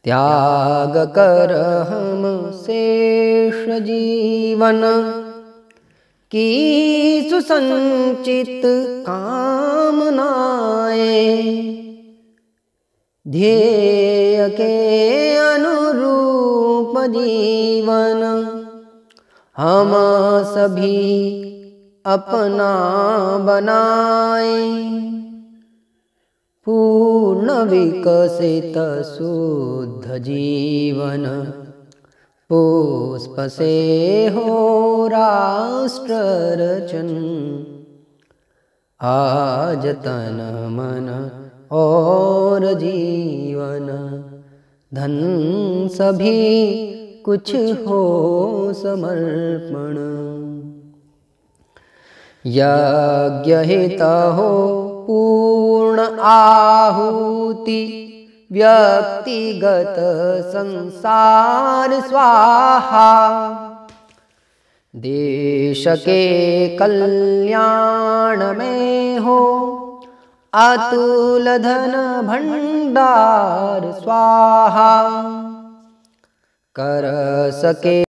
त्याग कर हम शेष जीवन की सुसंचित कामनाएं। ध्येय के अनुरूप जीवन हम सभी अपना बनाए। पूर्ण विकसित शुद्ध जीवन पुष्प से हो राष्ट्र रचन। आज तन मन और जीवन धन सभी कुछ हो समर्पण। यज्ञ हित हो पूर्ण आहुति व्यक्तिगत संसार स्वाहा। देश के कल्याण में हो अतुल धन भंडार स्वाहा। कर सके